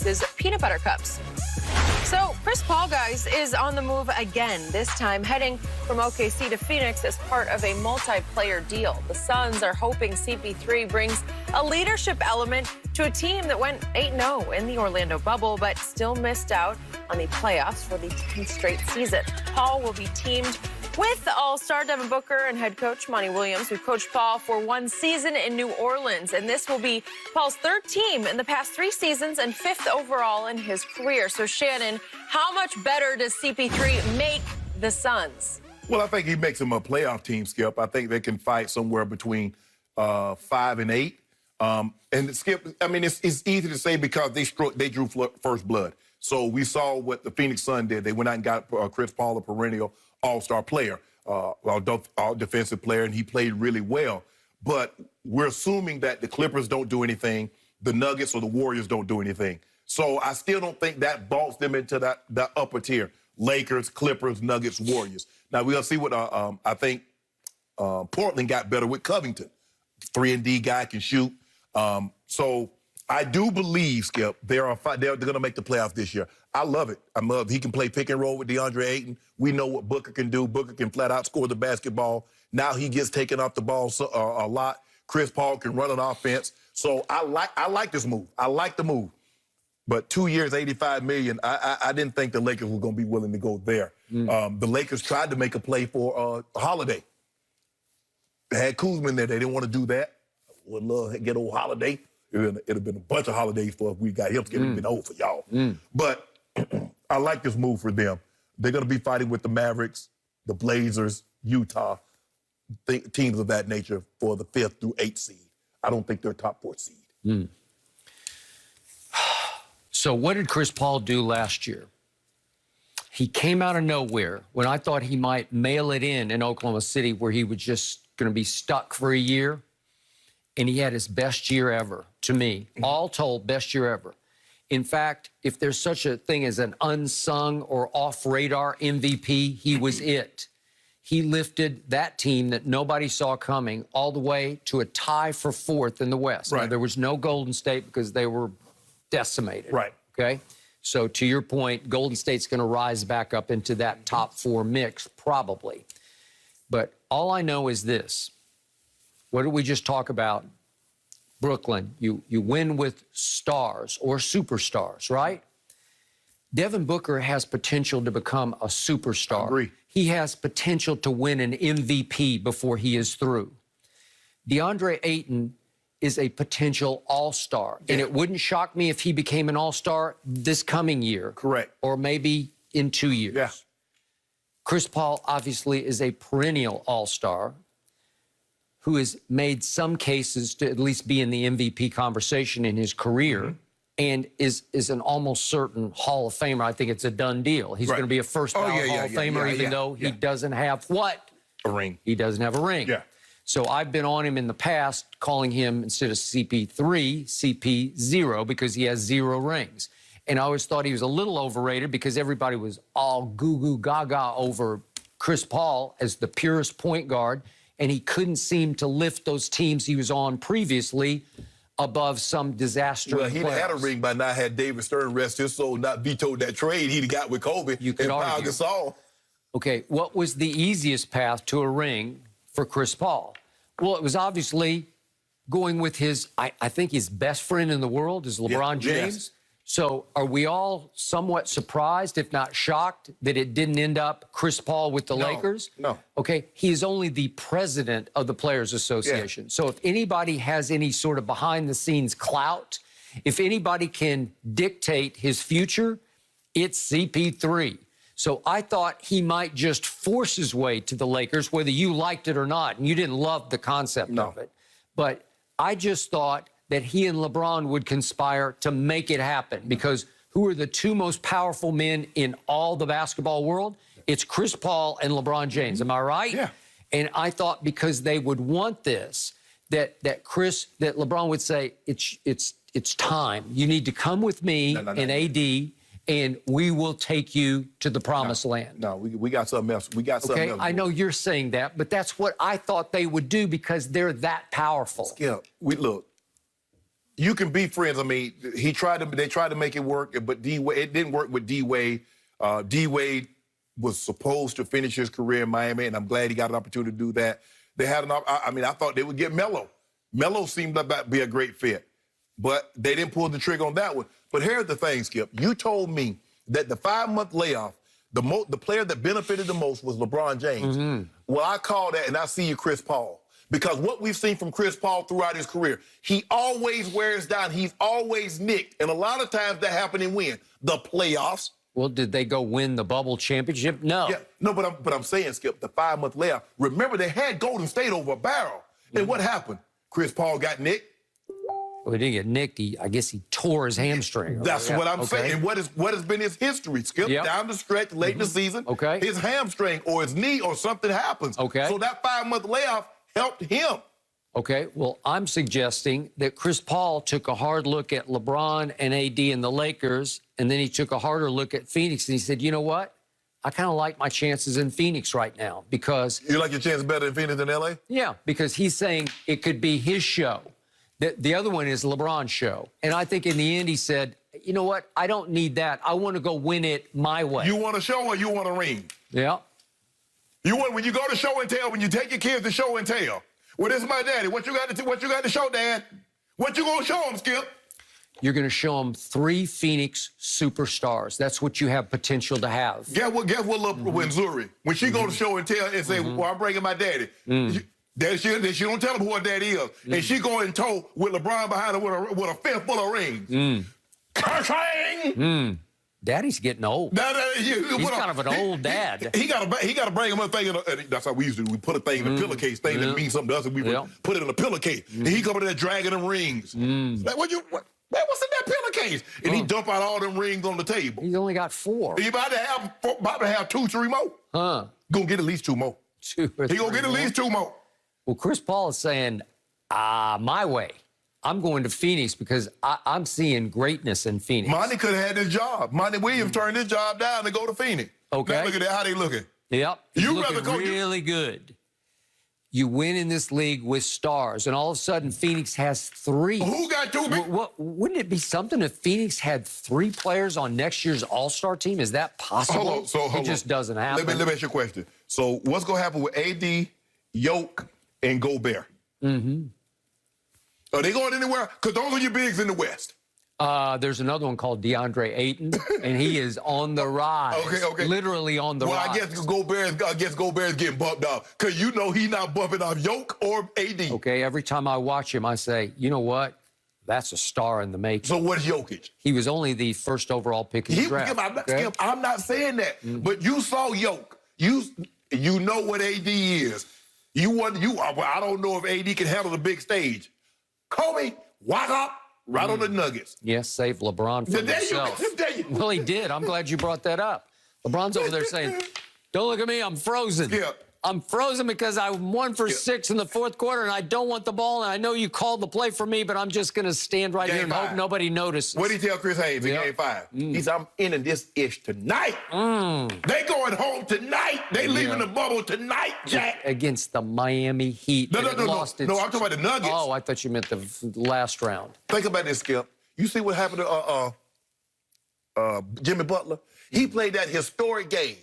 Reese's Peanut Butter Cups. So Chris Paul, guys, is on the move again, this time heading from OKC to Phoenix as part of a multiplayer deal. The Suns are hoping CP3 brings a leadership element to a team that went 8-0 in the Orlando bubble, but still missed out on the playoffs for the 10th straight season. Paul will be teamed with All-Star Devin Booker and head coach Monty Williams, who coached Paul for one season in New Orleans. And this will be Paul's third team in the past 3 seasons and 5th overall in his career. So, Shannon, how much better does CP3 make the Suns? Well, I think he makes them a playoff team, Skip. I think they can fight somewhere between 5 and 8. And Skip, I mean, it's easy to say because they drew first blood. So we saw what the Phoenix Suns did. They went out and got Chris Paul, a perennial all-star player, all defensive player, and he played really well. But we're assuming that the Clippers don't do anything, the Nuggets or the Warriors don't do anything. So I still don't think that vaults them into that upper tier. Lakers, Clippers, Nuggets, Warriors. Now, we'll see what I think Portland got better with Covington. 3-and-D guy can shoot. So I do believe, Skip, they're going to make the playoffs this year. I love it. I love he can play pick and roll with DeAndre Ayton. We know what Booker can do. Booker can flat out score the basketball. Now he gets taken off the ball a lot. Chris Paul can run an offense. So I like this move. I like the move. But 2 years, $85 million, I didn't think the Lakers were going to be willing to go there. The Lakers tried to make a play for Holiday. They had Kuzma in there. They didn't want to do that. Would love to get old Holiday. It'd have been a bunch of holidays for if we got him. It would have been old for y'all. But I like this move for them. They're going to be fighting with the Mavericks, the Blazers, Utah, teams of that nature for the 5th through 8th seed. I don't think they're top 4 seed. So what did Chris Paul do last year? He came out of nowhere when I thought he might mail it in Oklahoma City where he was just going to be stuck for a year. And he had his best year ever, to me. All told, best year ever. In fact, if there's such a thing as an unsung or off-radar MVP, he was it. He lifted that team that nobody saw coming all the way to a tie for 4th in the West. Right. Now, there was no Golden State because they were decimated. Right. Okay? So to your point, Golden State's going to rise back up into that top 4 mix, probably. But all I know is this. What did we just talk about? Brooklyn, you win with stars or superstars, right? Devin Booker has potential to become a superstar. I agree. He has potential to win an MVP before he is through. DeAndre Ayton is a potential all-star. Yeah. And it wouldn't shock me if he became an all-star this coming year. Correct. Or maybe in 2 years. Yeah. Chris Paul obviously is a perennial all-star who has made some cases to at least be in the MVP conversation in his career and is an almost certain Hall of Famer. I think it's a done deal. He's going to be a first-ballot Hall of Famer, even though he doesn't have what? A ring. He doesn't have a ring. Yeah. So I've been on him in the past, calling him, instead of CP3, CP0, because he has 0 rings. And I always thought he was a little overrated because everybody was all goo-goo gaga over Chris Paul as the purest point guard, and he couldn't seem to lift those teams he was on previously above some disaster. Well, he'd had a ring by now had David Stern rest his soul, not vetoed that trade he'd got with Kobe. You could argue. Gasol. Okay, what was the easiest path to a ring for Chris Paul? Well, it was obviously going with his, I think his best friend in the world is LeBron James. Yes. So are we all somewhat surprised, if not shocked, that it didn't end up Chris Paul with the Lakers? No. Okay, he is only the president of the Players Association. Yeah. So if anybody has any sort of behind-the-scenes clout, if anybody can dictate his future, it's CP3. So I thought he might just force his way to the Lakers, whether you liked it or not, and you didn't love the concept of it. But I just thought that he and LeBron would conspire to make it happen, because who are the 2 most powerful men in all the basketball world? It's Chris Paul and LeBron James. Am I right? Yeah. And I thought because they would want this, that LeBron would say, it's time. You need to come with me and AD, and we will take you to the promised land. No, we got something else. We got something else. I know you're saying that, but that's what I thought they would do because they're that powerful. Skip, look, you can be friends. I mean, they tried to make it work, but it didn't work with D-Wade. D-Wade was supposed to finish his career in Miami, and I'm glad he got an opportunity to do that. They had I thought they would get Melo. Melo seemed to be a great fit, but they didn't pull the trigger on that one. But here's the thing, Skip. You told me that the 5-month layoff, the player that benefited the most was LeBron James. Well, I call that, and I see you, Chris Paul. Because what we've seen from Chris Paul throughout his career, he always wears down. He's always nicked. And a lot of times that happened in when? The playoffs. Well, did they go win the bubble championship? No. Yeah, no, but I'm saying, Skip, the 5-month layoff. Remember, they had Golden State over a barrel. And what happened? Chris Paul got nicked. Well, he didn't get nicked. I guess he tore his hamstring. That's what I'm saying. And what has been his history, Skip? Down the stretch, late in the season, his hamstring or his knee or something happens. So that 5-month layoff helped him. Okay, well, I'm suggesting that Chris Paul took a hard look at LeBron and AD and the Lakers, and then he took a harder look at Phoenix, and he said, you know what? I kind of like my chances in Phoenix right now because... You like your chances better in Phoenix than L.A.? Yeah, because he's saying it could be his show. The other one is LeBron's show. And I think in the end he said, you know what? I don't need that. I want to go win it my way. You want a show or you want a ring? Yeah. When you go to show and tell, when you take your kids to show and tell, well, this is my daddy. What you got to show, Dad? What you gonna show him, Skip? You're gonna show them 3 Phoenix superstars. That's what you have potential to have. Guess what when Zuri, when she go to show and tell and say, well, I'm bringing my daddy. She don't tell him who her daddy is. And she go in tow with LeBron behind her with a fist full of rings. Daddy's getting old. He's kind of an old dad. He got to bring him a thing. That's how we used to do. We put a thing in a pillowcase, thing that means something to us, and we would put it in a pillowcase. And he come in there dragging them rings. Like, what's in that pillowcase? And he dump out all them rings on the table. He's only got 4. He about to have 2, 3 more. Gonna get at least 2 more. 2 or 3 He gonna get at least 2 more. Well, Chris Paul is saying, my way. I'm going to Phoenix because I'm seeing greatness in Phoenix. Monty could have had this job. Monty Williams turned his job down to go to Phoenix. Okay. Now look at that, how they looking. Yep. You looking rather go really good. You win in this league with stars, and all of a sudden Phoenix has 3. Who got 2? Wouldn't it be something if Phoenix had 3 players on next year's All-Star team? Is that possible? It just doesn't happen. Let me ask you a question. So what's going to happen with AD, Yoke, and Gobert? Are they going anywhere? Because those are your bigs in the West. There's another one called DeAndre Ayton, and he is on the rise. Okay. Literally on the rise. Well, I guess Gobert is getting bumped off because you know he's not bumping off Yoke or AD. Okay, every time I watch him, I say, you know what? That's a star in the making. So what's Jokic? He was only the first overall pick in the draft. I'm not saying that, but you saw Yoke. You know what AD is. I don't know if AD can handle the big stage. Kobe, walk up, right on the Nuggets. Yes, save LeBron from himself. Well, he did. I'm glad you brought that up. LeBron's over there saying, don't look at me, I'm frozen. Yeah. I'm frozen because I won for 6 in the 4th quarter, and I don't want the ball, and I know you called the play for me, but I'm just going to stand right here and hope nobody notices. What did he tell Chris Haynes in Game 5? He said, I'm ending this ish tonight. They going home tonight. They leaving the bubble tonight, Jack. Against the Miami Heat. No, I'm talking about the Nuggets. Oh, I thought you meant the last round. Think about this, Skip. You see what happened to Jimmy Butler? He played that historic game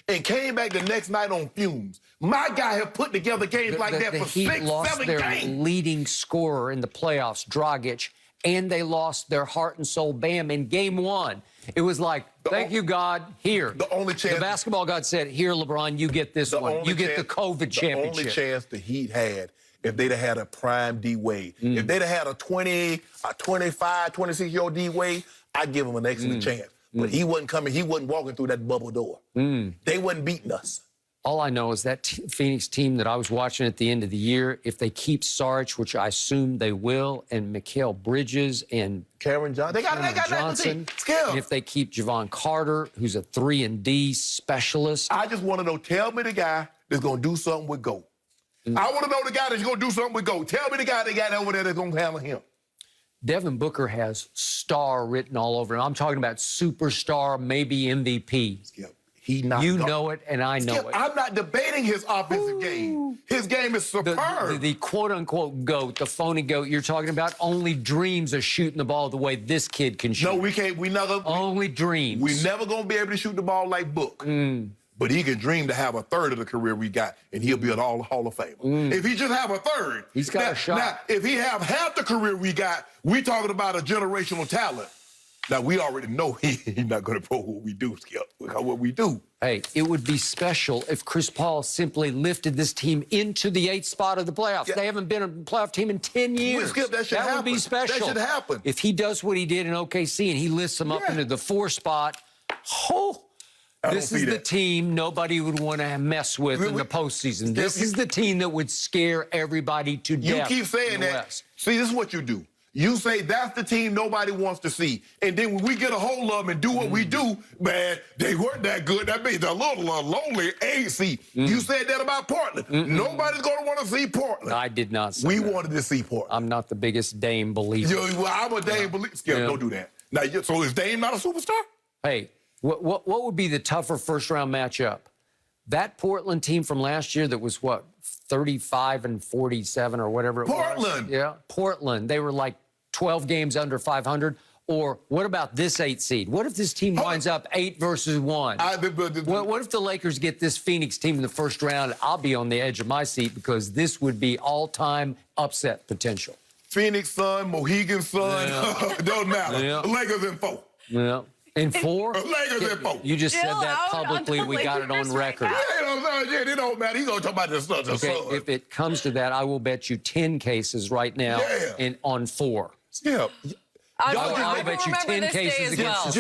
and came back the next night on fumes. My guy have put together games like that for 6, 7 games. The Heat lost their leading scorer in the playoffs, Dragic, and they lost their heart and soul Bam in Game 1. It was like, thank you, God, here. The only chance... The basketball God said, here, LeBron, you get this one. You get the COVID championship. The only chance the Heat had, if they'd have had a prime D-Wade, if they'd have had a 25, 26-year-old D-Wade, I'd give him an excellent chance. But he wasn't coming. He wasn't walking through that bubble door. They wasn't beating us. All I know is that Phoenix team that I was watching at the end of the year, if they keep Sarge, which I assume they will, and Mikal Bridges and Cameron Johnson, they got Johnson, and if they keep Javon Carter, who's a 3-and-D specialist. I just want to know, tell me the guy that's going to do something with GOAT. I want to know the guy that's going to do something with GOAT. Tell me the guy they got over there that's going to handle him. Devin Booker has star written all over him. I'm talking about superstar, maybe MVP. Skip, He not. You know it, and I know it. I'm not debating his offensive game. His game is superb. The quote-unquote GOAT, the phony GOAT you're talking about, only dreams of shooting the ball the way this kid can shoot. No, we can't. We never. Only dreams. We never gonna be able to shoot the ball like Book. But he can dream to have a third of the career we got, and he'll be an Hall of Famer. If he just have a third, he's got a shot. Now, if he have half the career we got, we talking about a generational talent. Now, we already know he's not going to pro what we do, Skip, what we do. Hey, it would be special if Chris Paul simply lifted this team into the 8th spot of the playoffs. Yeah. They haven't been a playoff team in 10 years. Skip, that should happen. Would be special. That should happen. If he does what he did in OKC and he lifts them up into the 4th spot, this is the team nobody would want to mess with in the postseason. This is the team that would scare everybody to death. You keep saying that. See, this is what you do. You say that's the team nobody wants to see. And then when we get a hold of them and do what we do, man, they weren't that good. That means a little lonely AC. You said that about Portland. Nobody's going to want to see Portland. I did not say that. We wanted to see Portland. I'm not the biggest Dame believer. I'm a Dame believer. Skip, don't do that. Now, so is Dame not a superstar? Hey, what would be the tougher first-round matchup? That Portland team from last year that was, what, 35-47 or whatever it was? Portland. Yeah, Portland. They were like 12 games under 500. Or what about this 8 seed? What if this team winds up 8 versus 1? What if the Lakers get this Phoenix team in the first round? I'll be on the edge of my seat because this would be all-time upset potential. Phoenix Sun, Mohegan Sun, don't matter. Yeah. Lakers in 4. Yeah. In 4? Lakers in 4. You just said that publicly. We got it on record. Yeah, it don't matter. He's going to talk about the Suns. Okay, if it comes to that, I will bet you 10 cases right now on 4. Yeah. I'll bet you 10 cases against the